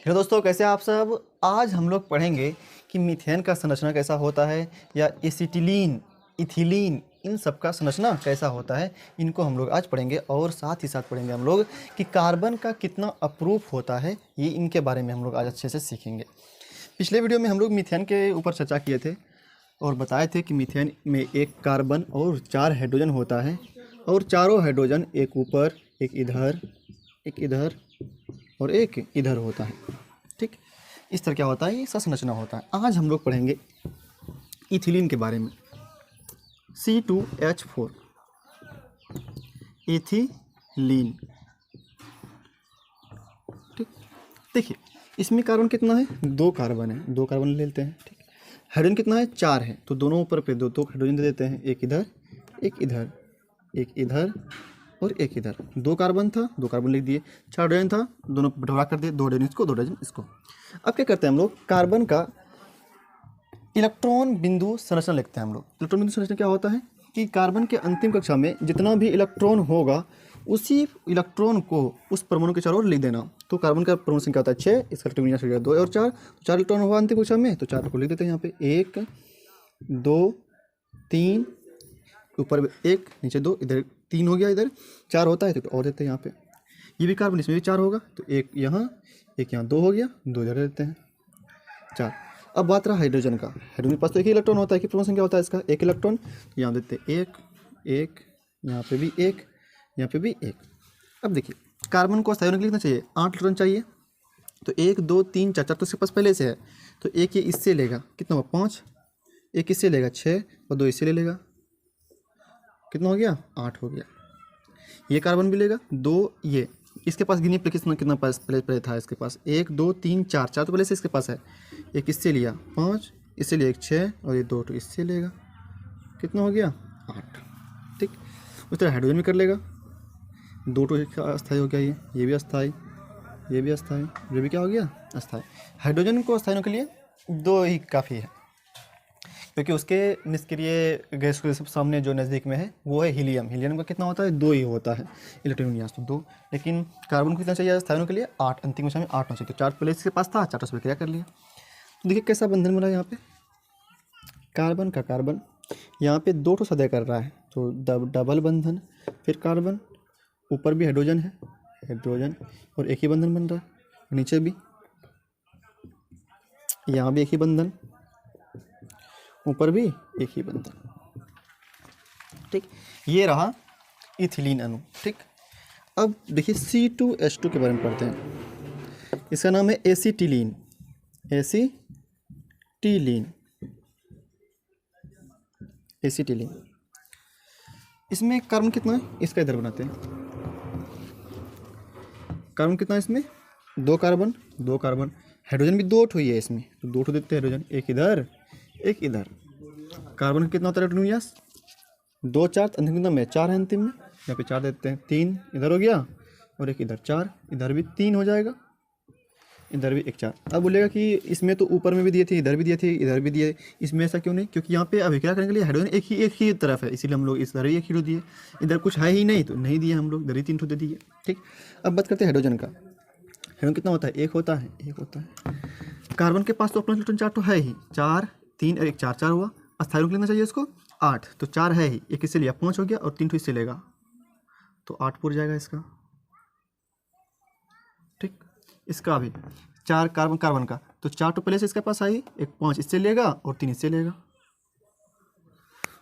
Hello दोस्तों, कैसे हैं आप सब। आज हम लोग पढ़ेंगे कि मीथेन का संरचना कैसा होता है या एसिटिलीन, इथिलीन, इन सब का संरचना कैसा होता है। इनको हम लोग आज पढ़ेंगे और साथ ही साथ पढ़ेंगे हम लोग कि कार्बन का कितना अप्रूफ होता है। ये इनके बारे में हम लोग आज अच्छे से सीखेंगे। पिछले वीडियो में हम लोग मीथेन के ऊपर चर्चा किए थे और बताए थे कि मीथेन में एक कार्बन और 4 हाइड्रोजन होता है और चारों हाइड्रोजन एक ऊपर, एक इधर और एक इधर होता है। ठीक, इस तरह क्या होता है, ये संरचना होता है। आज हम लोग पढ़ेंगे इथिलीन के बारे में। C2H4 ethylene. ठीक, देखिए इसमें कार्बन कितना है, 2 कार्बन है, 2 कार्बन ले लेते हैं। ठीक, हाइड्रोजन कितना है, 4 है, तो दोनों ऊपर पे 2 हाइड्रोजन दे देते हैं, एक इधर, एक इधर, एक इधर और एक इधर। 2 कार्बन था, 2 कार्बन लिख दिए। 4 हाइड्रोजन था, दोनों बंटवारा कर दिए, 2 हाइड्रोजन इसको, 2 हाइड्रोजन इसको। अब क्या करते हैं हम लोग, कार्बन का इलेक्ट्रॉन बिंदु संरचना लिखते हैं हम लोग। इलेक्ट्रॉन बिंदु संरचना क्या होता है कि कार्बन के अंतिम कक्षा में जितना भी इलेक्ट्रॉन होगा उसी इलेक्ट्रॉन को उस परमाणु के चारों ओर लिख देना। तो कार्बन का परमाणु संख्या होता है 6, इसका इलेक्ट्रॉन 2 और 4, तो 4 इलेक्ट्रॉन होगा अंतिम कक्षा में, तो 4 को लिख देते हैं यहाँ पे। 1 2 3, ऊपर 1 नीचे 2, इधर 3 हो गया, इधर 4 होता है तो और देते हैं यहाँ पे। ये भी कार्बन, इसमें भी 4 होगा, तो एक यहाँ 2 हो गया, 2 इधर देते हैं, 4। अब बात रहा हाइड्रोजन का। हाइड्रोजन के पास तो एक ही इलेक्ट्रॉन होता है, कि परमाणु संख्या होता है इसका, एक इलेक्ट्रॉन। यहाँ देते हैं 1 1, यहाँ पे भी 1, यहाँ पे भी 1। अब देखिए कार्बन को अस्थायी होने के लिए कितना चाहिए, 8 इलेक्ट्रॉन चाहिए। तो 1 2 3 4 4 तो इसके पास पहले से है, तो एक ये इससे लेगा, कितना होगा 5, एक इससे लेगा 6 और 2 इससे ले लेगा, कितना हो गया 8 हो गया। ये कार्बन भी लेगा 2, ये इसके पास गिनी कितना पास पहले था इसके पास, 1 2 3 4 4 तो पहले से इसके पास है। एक इससे लिया 5, इससे लिया 1 6 और ये 2 तो इससे लेगा, कितना हो गया 8। ठीक, उस तरह हाइड्रोजन भी कर लेगा, 2 तो अस्थायी हो गया, ये भी अस्थायी, ये भी अस्थायी, ये भी क्या हो गया अस्थायी। हाइड्रोजन को अस्थायी होने के लिए 2 ही काफ़ी है, क्योंकि उसके निष्क्रिय गैस के सामने जो नज़दीक में है वो है हीलियम। हीलियम का कितना होता है, 2 ही होता है इलेक्ट्रॉन विन्यास, तो 2। लेकिन कार्बन को कितना चाहिए स्थानों के लिए, 8, अंतिम कक्षा में 8 होना चाहिए, तो 4 पहले इसके पास था, 4 उसमें क्रिया कर लिया। तो देखिए कैसा बंधन बना यहाँ पे, कार्बन का कार्बन यहाँ पे 2 तो सदैव कर रहा है, तो डबल बंधन। फिर कार्बन ऊपर भी हाइड्रोजन है, हाइड्रोजन और एक ही बंधन बन रहा है, नीचे भी यहाँ भी एक ही बंधन, ऊपर भी एक ही बंधन। ठीक, ये रहा इथिलीन अणु। ठीक, अब देखिए C2H2 के बारे में पढ़ते हैं। इसका नाम है एसिटिलीन, एसिटिलीन, एसिटिलीन। इसमें कार्बन कितना है, इसका इधर बनाते हैं। कार्बन कितना है इसमें, 2 कार्बन, 2 कार्बन। हाइड्रोजन भी 2 ही है इसमें, तो 2 देते हैं हाइड्रोजन, एक इधर एक इधर। कार्बन कितना होता है इलेक्ट्रॉन विन्यास, 2 4, अंतिम कितना में 4 है, अंतिम में यहाँ पे 4 देते हैं, 3 इधर हो गया और एक इधर 4, इधर भी 3 हो जाएगा, इधर भी एक 4। अब बोलेगा कि इसमें तो ऊपर में भी दिए थे, इधर भी दिए थे, इधर भी दिए, इसमें ऐसा क्यों नहीं, क्योंकि यहाँ पे अभिक्रिया करने के लिए हाइड्रोजन एक ही तरफ है, इसीलिए हम लोग इधर ही 1 हीरो दिए, इधर कुछ है ही नहीं तो नहीं दिए हम लोग, इधर ही 3 दे दिए। ठीक, अब बात करते हैं हाइड्रोजन का। हाइड्रोजन कितना होता है, 1 होता है, 1 होता है। कार्बन के पास तो अपना इलेक्ट्रॉन 4 तो है ही, 4 3 और 1 4 4 हुआ। अस्थायी लेना चाहिए इसको 8, तो 4 है ही, एक इससे लिया 5 हो गया और 3 तो इससे लेगा, तो 8 पूरा जाएगा इसका। ठीक, इसका भी 4 कार्बन का, तो 4 तो पहले से इसके पास आई, एक 5 इससे लेगा और 3 इससे लेगा।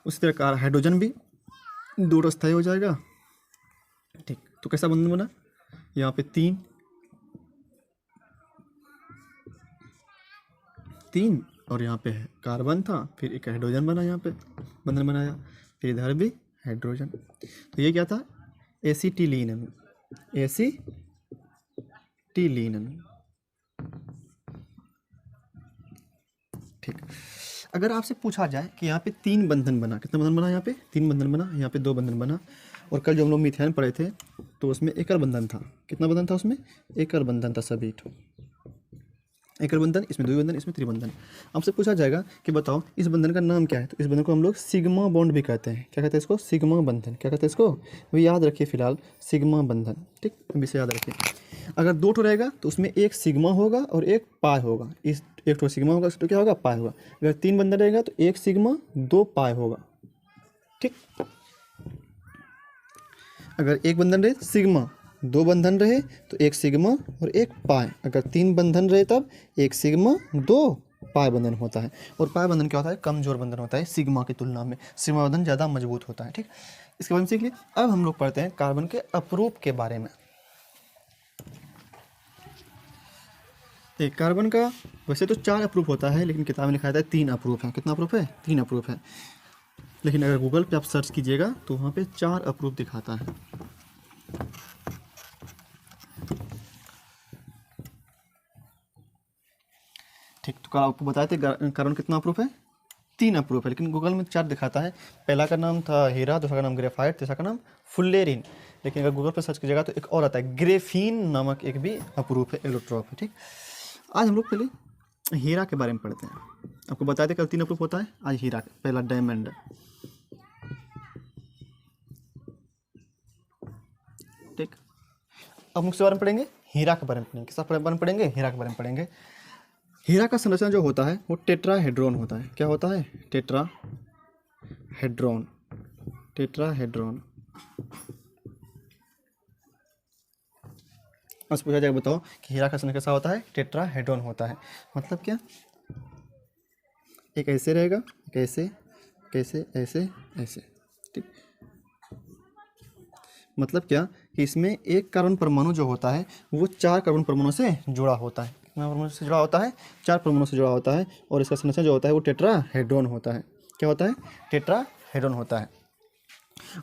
उसी तरह हाइड्रोजन भी 2 अस्थायी हो जाएगा। ठीक, तो कैसा बंधन बना, यहाँ पे 3 और यहाँ पे कार्बन था, फिर एक हाइड्रोजन बना, यहाँ पे बंधन बनाया, फिर इधर भी हाइड्रोजन। तो ये क्या था, एसिटिलीन अणु, एसिटिलीन अणु। ठीक, अगर आपसे पूछा जाए कि यहाँ पे 3 बंधन बना, कितना बंधन बना, यहाँ पे 3 बंधन बना, यहाँ पे 2 बंधन बना, और कल जो हम लोग मीथेन पढ़े थे तो उसमें एकल बंधन था। कितना बंधन था उसमें, एकल बंधन था सभी, एकल बंधन, इसमें 2 बंधन, इसमें त्रिबंधन। आपसे पूछा जाएगा कि बताओ इस बंधन का नाम क्या है, तो इस बंधन को हम लोग सिग्मा बॉन्ड भी कहते हैं। क्या कहते हैं इसको, सिग्मा बंधन। क्या कहते हैं इसको, वो याद रखिए फिलहाल, सिग्मा बंधन। ठीक, अभी से याद रखिए। अगर 2 ठो रहेगा तो उसमें एक सिग्मा होगा और एक पाई होगा। इस एक ठो सिग्मा होगा, तो क्या होगा, पाई होगा। अगर 3 बंधन रहेगा तो एक सिग्मा 2 पाई होगा। ठीक, अगर एक बंधन रहे सिग्मा, 2 बंधन रहे तो एक सिग्मा और एक पाई। अगर 3 बंधन रहे तब एक सिग्मा 2 पाई बंधन होता है। और पाई बंधन क्या होता है, कमजोर बंधन होता है सिग्मा की तुलना में। सिग्मा बंधन ज़्यादा मजबूत होता है। ठीक, इसके बारे में सीख लिए। अब हम लोग पढ़ते हैं कार्बन के अपरूप के बारे में। एक कार्बन का वैसे तो 4 अप्रूप होता है, लेकिन किताब में लिखा है 3 अप्रूप है। कितना अप्रूप है, 3 अप्रूप है। लेकिन अगर गूगल पे आप सर्च कीजिएगा तो वहाँ पे 4 अप्रूप दिखाता है। ठीक, तो कल आपको बताए थे कार्बन कितना अप्रूप है, 3 अप्रूप है, लेकिन गूगल में 4 दिखाता है। पहला का नाम था हीरा, दूसरा का नाम ग्रेफाइट, तीसरा का नाम फुल्लेरिन। लेकिन अगर गूगल पर सर्च कीजिएगा तो एक और आता है, ग्रेफीन नामक एक भी अप्रूप है, एलोट्रॉप है। ठीक, आज हम लोग पहले हीरा के बारे में पढ़ते हैं। आपको बताए थे कल 3 अप्रूप होता है, आज हीरा। पहला डायमंड। ठीक, अब मुख्य बारे में पढ़ेंगे, हीरा के बारे में पढ़ेंगे। किसके बारे में पढ़ेंगे, हीरा के बारे में पढ़ेंगे। हीरा का संरचना जो होता है वो टेट्राहेड्रॉन होता है। क्या होता है, टेट्राहेड्रॉन। टेट्राहेड्रॉन। बस पूछा जाएगा, बताओ कि हीरा का संरचना कैसा होता है, टेट्राहेड्रॉन होता है। मतलब क्या, एक ऐसे रहेगा, एक ऐसे, कैसे, ऐसे, ऐसे। ठीक, मतलब क्या कि इसमें एक कार्बन परमाणु जो होता है वो 4 कार्बन परमाणु से जुड़ा होता है। कितना परमाणु से जुड़ा होता है, 4 परमाणु से जुड़ा होता है। और इसका संरचना जो होता है वो टेट्राहेड्रॉन होता है। क्या होता है, टेट्राहेड्रॉन होता है।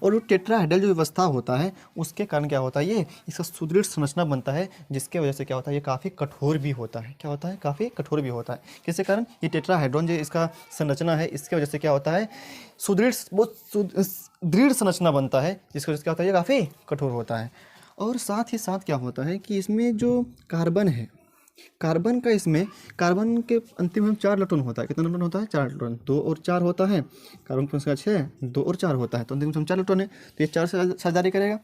और वो टेट्राहेड्रल जो व्यवस्था होता है उसके कारण क्या होता है, ये इसका सुदृढ़ संरचना बनता है, जिसके वजह से क्या होता है, ये काफ़ी कठोर भी होता है। क्या होता है, काफ़ी कठोर भी होता है। किसके कारण, ये टेट्राहेड्रॉन जो इसका संरचना है इसके वजह से क्या होता है, सुदृढ़, बहुत दृढ़ संरचना बनता है, जिसकी वजह से क्या होता है, ये काफ़ी कठोर होता है। और साथ ही साथ क्या होता है कि इसमें जो कार्बन है, कार्बन का, इसमें कार्बन के अंतिम में 4 इलेक्ट्रॉन होता है। कितना इलेक्ट्रॉन होता है, 4 इलेक्ट्रॉन। 2 और 4 होता है। कार्बन की संख्या 6, 2 और 4 होता है, तो अंतिम में 4 इलेक्ट्रॉन है। तो ये 4 से साझेदारी करेगा,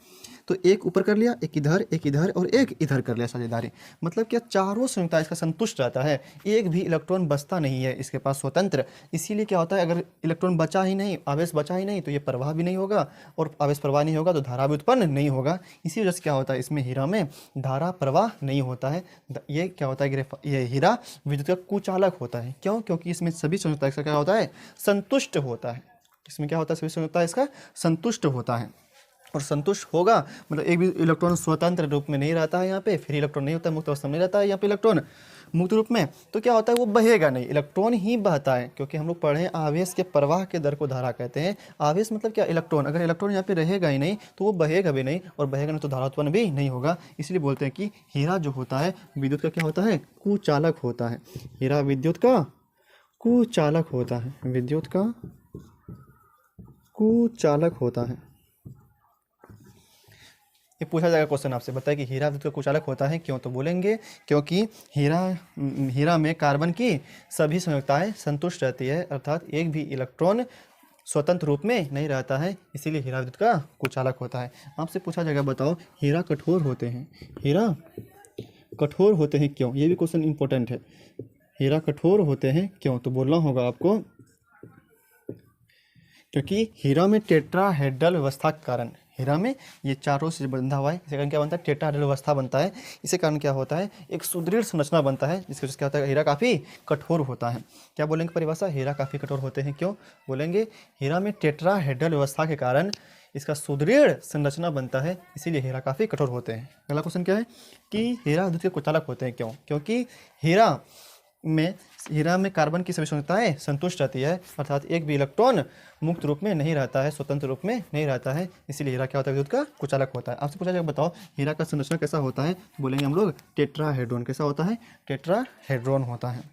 तो एक ऊपर कर लिया, एक इधर और एक इधर कर लिया साझेदारी। मतलब क्या, चारों संयुक्ता इसका संतुष्ट रहता है, एक भी इलेक्ट्रॉन बचता नहीं है इसके पास स्वतंत्र। इसीलिए क्या होता है, अगर इलेक्ट्रॉन बचा ही नहीं, आवेश बचा ही नहीं, तो ये प्रवाह भी नहीं होगा, और आवेश प्रवाह नहीं होगा तो धारा भी उत्पन्न नहीं होगा। इसी वजह से क्या होता है, इसमें हीरा में धारा प्रवाह नहीं होता है। ये क्या होता है, ये हीरा विद्युत का कुचालक होता है। क्यों, क्योंकि इसमें सभी संयुक्ता इसका क्या होता है, संतुष्ट होता है। इसमें क्या होता है, सभी संयुक्ता इसका संतुष्ट होता है। और संतुष्ट होगा मतलब एक भी इलेक्ट्रॉन स्वतंत्र रूप में नहीं रहता है यहाँ पे, फिर इलेक्ट्रॉन नहीं होता है, मुक्त अवस्था में नहीं रहता है यहाँ पे इलेक्ट्रॉन मुक्त रूप में, तो क्या होता है, वो बहेगा नहीं, इलेक्ट्रॉन ही बहता है। क्योंकि हम लोग पढ़े आवेश के प्रवाह के दर को धारा कहते हैं। आवेश मतलब क्या, इलेक्ट्रॉन। अगर इलेक्ट्रॉन यहाँ पे रहेगा ही नहीं तो वो बहेगा भी नहीं, और बहेगा नहीं तो धारा उत्पन्न भी नहीं होगा। इसलिए बोलते हैं कि हीरा जो होता है विद्युत का क्या होता है, कुचालक होता है। हीरा विद्युत का कुचालक होता है, विद्युत का कुचालक होता है। ये पूछा जाएगा क्वेश्चन आपसे, बताए कि हीरा विद्युत का कुचालक होता है क्यों, तो बोलेंगे क्योंकि हीरा में कार्बन की सभी संयुक्ताएं संतुष्ट रहती है, अर्थात एक भी इलेक्ट्रॉन स्वतंत्र रूप में नहीं रहता है, इसीलिए हीरा विद्युत का कुचालक होता है। आपसे पूछा जाएगा, बताओ हीरा कठोर होते हैं, हीरा कठोर होते हैं क्यों, ये भी क्वेश्चन इंपॉर्टेंट है। हीरा कठोर होते हैं क्यों, तो बोलना होगा आपको क्योंकि हीरा में टेट्राहेड्रल व्यवस्था के कारण, हीरा में ये चारों से बंधा हुआ है, इसे कारण क्या बनता है, टेट्राहेड्रल व्यवस्था बनता है। इसे कारण क्या होता है, एक सुदृढ़ संरचना बनता है, जिसकी वजह से क्या होता है, हीरा काफ़ी कठोर होता है। क्या बोलेंगे परिभाषा, हीरा काफ़ी कठोर होते हैं क्यों, बोलेंगे हीरा में टेट्राहेड्रल व्यवस्था के कारण इसका सुदृढ़ संरचना बनता है, इसीलिए हीरा काफ़ी कठोर होते हैं। अगला क्वेश्चन क्या है कि हीरा विद्युत के कुचालक होते हैं क्यों, क्योंकि हीरा में कार्बन की सभी संयुक्ताएं संतुष्ट रहती है, अर्थात एक भी इलेक्ट्रॉन मुक्त रूप में नहीं रहता है, स्वतंत्र रूप में नहीं रहता है, इसीलिए हीरा क्या होता है, विद्युत का कुचालक होता है। आपसे पूछा जाएगा, बताओ हीरा का संरचना कैसा होता है, तो बोलेंगे हम लोग टेट्राहेड्रॉन। कैसा होता है, टेट्राहेड्रॉन होता है।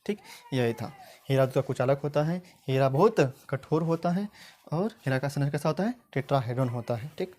ठीक, यही था, हीरा विद्युत का कुचालक होता है, हीरा बहुत कठोर होता है, और हीरा का संरचना कैसा होता है, टेट्राहेड्रॉन होता है। ठीक।